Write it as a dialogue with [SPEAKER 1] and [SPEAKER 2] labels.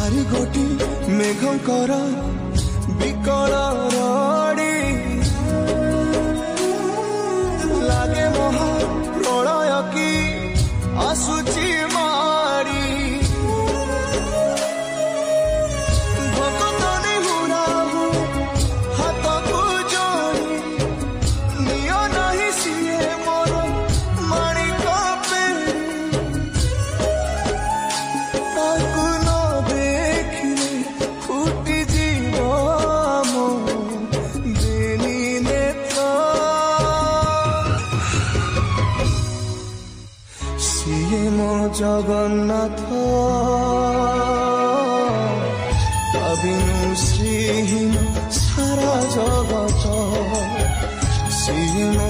[SPEAKER 1] ଚାରି ଗୋଟି ମେଘଙ୍କର ବିକଳ ରଡ଼ି ଲାଗେ ମହା ପ୍ରଳୟ କି ଆସୁଛି ମାଡ଼ି ଭକ୍ତନି ହୁରାହୁ ହାତକୁ ଯୋଡ଼ି ନିଅ ନାହିଁ ସିଏ ମୋର ମାଣିକ ପେଡ଼ି ତାକୁ ନ ଦେଖିଲେ ଫୁଟି ଯିବ ମୋ ବେନି ନେତ୍ର ସିଏ ମୋ ଜଗନ୍ନାଥ ବିନୁ ଶ୍ରୀହୀନ ସାରା ଜଗତ ସିଏ ମୋ